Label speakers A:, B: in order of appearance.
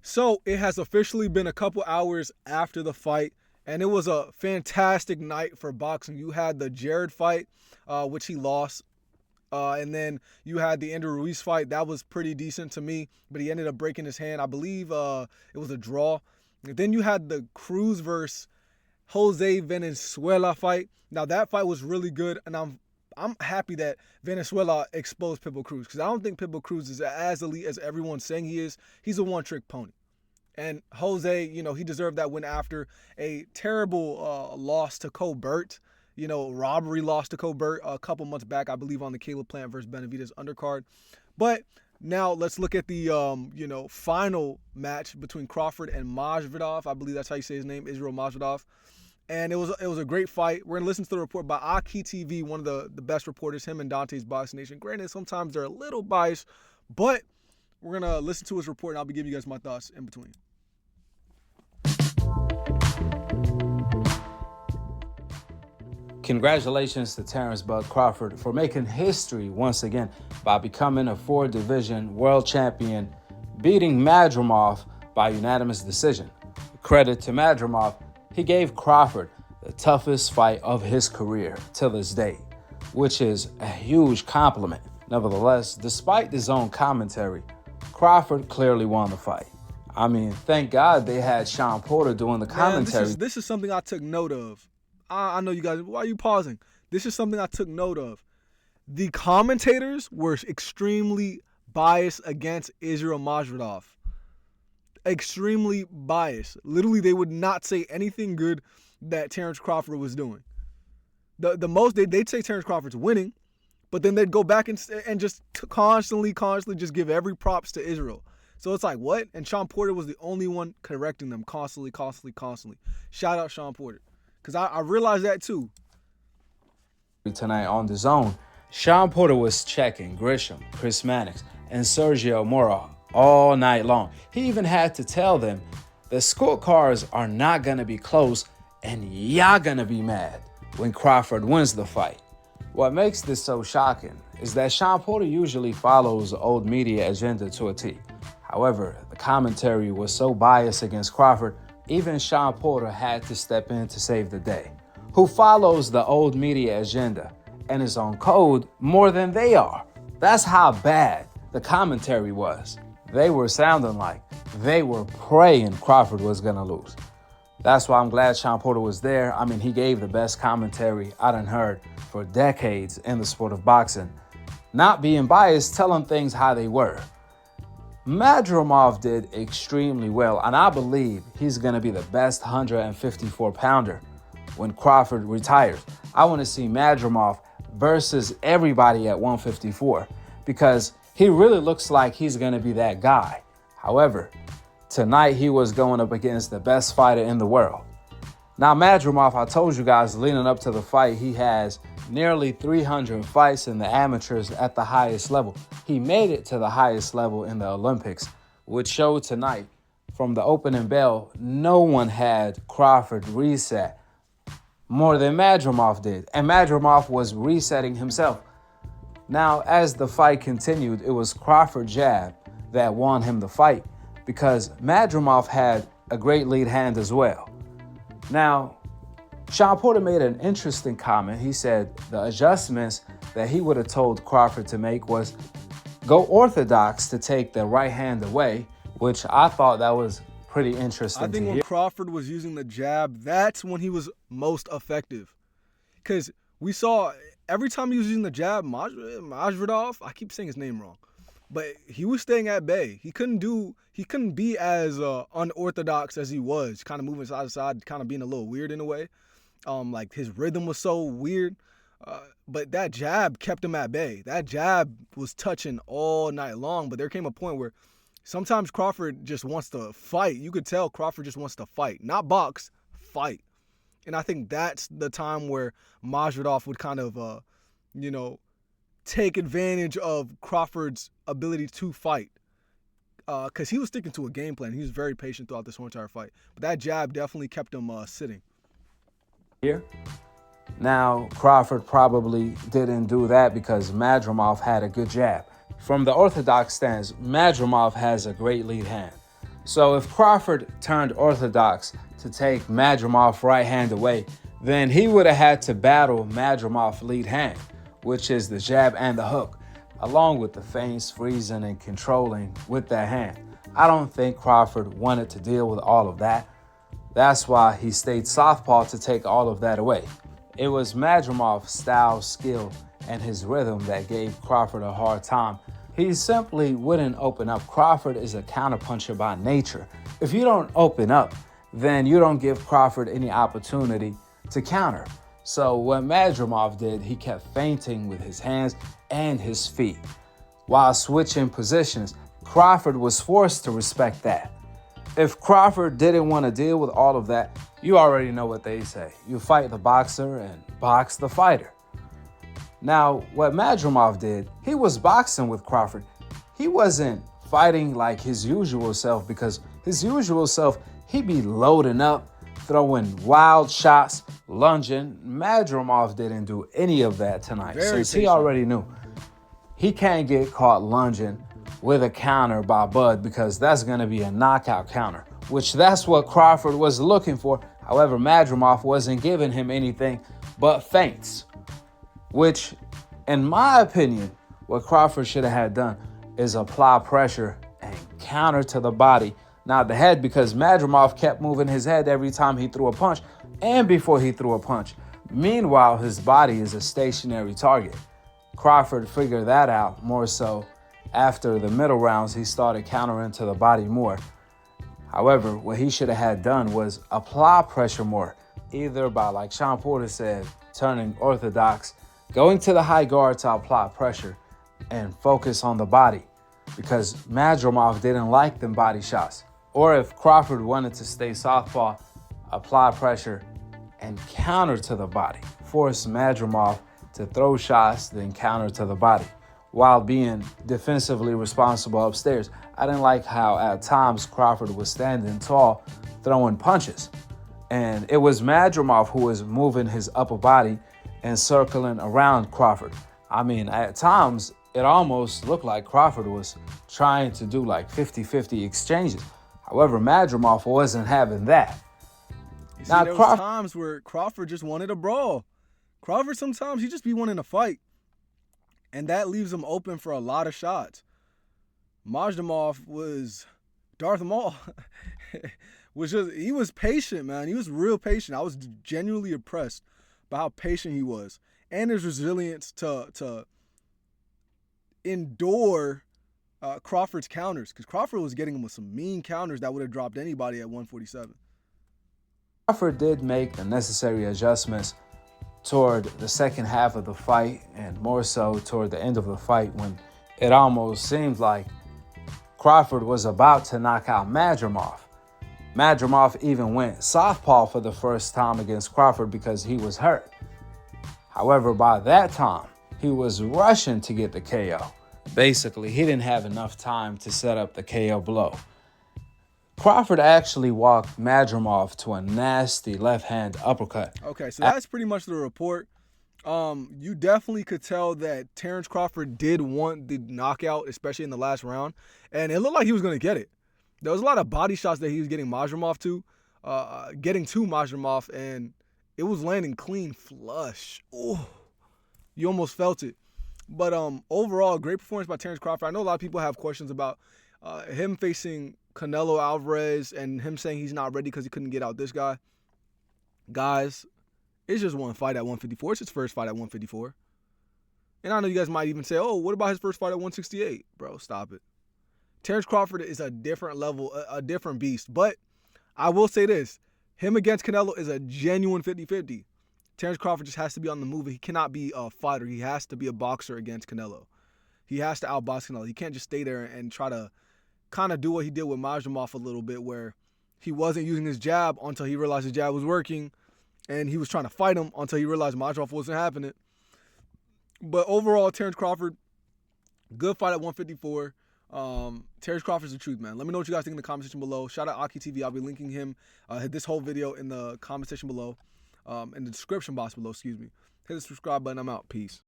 A: So it has officially been a couple hours after the fight, and it was a fantastic night for boxing. You had the Jared fight, which he lost. And then you had the Andrew Ruiz fight. That was pretty decent to me, but he ended up breaking his hand. I believe it was a draw. And then you had the Cruz versus Jose Venezuela fight. Now that fight was really good, and I'm happy that Venezuela exposed Pitbull Cruz, because I don't think Pitbull Cruz is as elite as everyone's saying he is. He's a one-trick pony. And Jose, he deserved that win after a terrible loss to Colbert. Robbery loss to Colbert a couple months back, I believe, on the Caleb Plant versus Benavidez undercard. But now let's look at the, final match between Crawford and Madrimov. I believe that's how you say his name, Israil Madrimov. And it was a great fight. We're going to listen to the report by Aki TV, one of the best reporters, him and Dante's Boxing Nation. Granted, sometimes they're a little biased, but we're going to listen to his report, and I'll be giving you guys my thoughts in between.
B: Congratulations to Terence "Bud" Crawford for making history once again by becoming a 4-division world champion, beating Madrimov by unanimous decision. Credit to Madrimov, he gave Crawford the toughest fight of his career till this day, which is a huge compliment. Nevertheless, despite the zone commentary, Crawford clearly won the fight. I mean, thank God they had Sean Porter doing the commentary.
A: Man, this is something I took note of. I know you guys, why are you pausing? This is something I took note of. The commentators were extremely biased against Israil Madrimov. Extremely biased. Literally, they would not say anything good that Terence Crawford was doing. The most, they'd say Terence Crawford's winning, but then they'd go back and just constantly just give every props to Israil. So it's like, what? And Sean Porter was the only one correcting them constantly. Shout out Sean Porter. Because I realized that too.
B: Tonight on the zone, Sean Porter was checking Grisham, Chris Mannix, and Sergio Mora all night long. He even had to tell them the scorecards are not going to be close and y'all going to be mad when Crawford wins the fight. What makes this so shocking is that Sean Porter usually follows the old media agenda to a T. However, the commentary was so biased against Crawford, even Sean Porter had to step in to save the day, who follows the old media agenda and is on code more than they are. That's how bad the commentary was. They were sounding like they were praying Crawford was going to lose. That's why I'm glad Sean Porter was there. I mean, he gave the best commentary I done heard for decades in the sport of boxing. Not being biased, telling things how they were. Madrimov did extremely well, and I believe he's going to be the best 154-pounder when Crawford retires. I want to see Madrimov versus everybody at 154 because he really looks like he's going to be that guy. However, tonight he was going up against the best fighter in the world. Now, Madrimov, I told you guys leading up to the fight, he has nearly 300 fights in the amateurs at the highest level. He made it to the highest level in the Olympics, which showed tonight from the opening bell, no one had Crawford reset more than Madrimov did. And Madrimov was resetting himself. Now, as the fight continued, it was Crawford's jab that won him the fight because Madrimov had a great lead hand as well. Now, Sean Porter made an interesting comment. He said the adjustments that he would have told Crawford to make was go orthodox to take the right hand away, which I thought that was pretty interesting.
A: I think when Crawford was using the jab, that's when he was most effective. Because we saw every time he was using the jab, Madrimov, I keep saying his name wrong, but he was staying at bay. He couldn't be as unorthodox as he was, kind of moving side to side, kind of being a little weird in a way. Like his rhythm was so weird, but that jab kept him at bay. That jab was touching all night long, but there came a point where sometimes Crawford just wants to fight. You could tell Crawford just wants to fight, not box, fight. And I think that's the time where Madrimov would kind of, take advantage of Crawford's ability to fight. Because he was sticking to a game plan. He was very patient throughout this whole entire fight. But that jab definitely kept him sitting.
B: Here. Now, Crawford probably didn't do that because Madrimov had a good jab. From the orthodox stance, Madrimov has a great lead hand. So if Crawford turned orthodox to take Madrimov's right hand away, then he would have had to battle Madrimov's lead hand, which is the jab and the hook, along with the feints, freezing, and controlling with that hand. I don't think Crawford wanted to deal with all of that. That's why he stayed southpaw to take all of that away. It was Madrimov's style, skill, and his rhythm that gave Crawford a hard time. He simply wouldn't open up. Crawford is a counterpuncher by nature. If you don't open up, then you don't give Crawford any opportunity to counter. So what Madrimov did, he kept feinting with his hands and his feet. While switching positions, Crawford was forced to respect that. If Crawford didn't want to deal with all of that, you already know what they say. You fight the boxer and box the fighter. Now, what Madrimov did, he was boxing with Crawford. He wasn't fighting like his usual self, because his usual self, he'd be loading up, throwing wild shots, lunging. Madrimov didn't do any of that tonight, since he already knew he can't get caught lunging with a counter by Bud, because that's going to be a knockout counter, which that's what Crawford was looking for. However, Madrimov wasn't giving him anything but feints, which, in my opinion, what Crawford should have had done is apply pressure and counter to the body, not the head, because Madrimov kept moving his head every time he threw a punch and before he threw a punch. Meanwhile, his body is a stationary target. Crawford figured that out more so after the middle rounds. He started countering to the body more. However, what he should have had done was apply pressure more, either by, like Sean Porter said, turning orthodox, going to the high guard to apply pressure and focus on the body, because Madrimov didn't like them body shots. Or if Crawford wanted to stay southpaw, apply pressure and counter to the body, force Madrimov to throw shots, then counter to the body, while being defensively responsible upstairs. I didn't like how at times Crawford was standing tall, throwing punches. And it was Madrimov who was moving his upper body and circling around Crawford. I mean, at times, it almost looked like Crawford was trying to do like 50-50 exchanges. However, Madrimov wasn't having that.
A: You see, there was times where Crawford just wanted a brawl. Crawford sometimes he just be wanting to fight, and that leaves him open for a lot of shots. Madrimov was Darth Maul. He was patient, man. He was real patient. I was genuinely impressed by how patient he was, and his resilience to endure Crawford's counters, because Crawford was getting him with some mean counters that would have dropped anybody at 147.
B: Crawford did make the necessary adjustments toward the second half of the fight, and more so toward the end of the fight, when it almost seemed like Crawford was about to knock out Madrimov. Madrimov even went southpaw for the first time against Crawford because he was hurt. However, by that time, he was rushing to get the KO. Basically, he didn't have enough time to set up the KO blow. Crawford actually walked Madrimov to a nasty left-hand uppercut.
A: Okay, so that's pretty much the report. You definitely could tell that Terence Crawford did want the knockout, especially in the last round, and it looked like he was going to get it. There was a lot of body shots that he was getting Madrimov to, and it was landing clean flush. Oh, you almost felt it. But overall, great performance by Terence Crawford. I know a lot of people have questions about him facing Canelo Alvarez and him saying he's not ready because he couldn't get out this guy. Guys, it's just one fight at 154. It's his first fight at 154. And I know you guys might even say, oh, what about his first fight at 168? Bro, stop it. Terence Crawford is a different level, a different beast. But I will say this. Him against Canelo is a genuine 50-50. Terence Crawford just has to be on the move. He cannot be a fighter. He has to be a boxer against Canelo. He has to outbox Canelo. He can't just stay there and try to kind of do what he did with Madrimov a little bit, where he wasn't using his jab until he realized his jab was working, and he was trying to fight him until he realized Madrimov wasn't having it. But overall, Terence Crawford, good fight at 154. Terence Crawford's the truth, man. Let me know what you guys think in the comment section below. Shout out Aki TV. I'll be linking him, this whole video in the comment section below, in the description box below, excuse me. Hit the subscribe button. I'm out. Peace.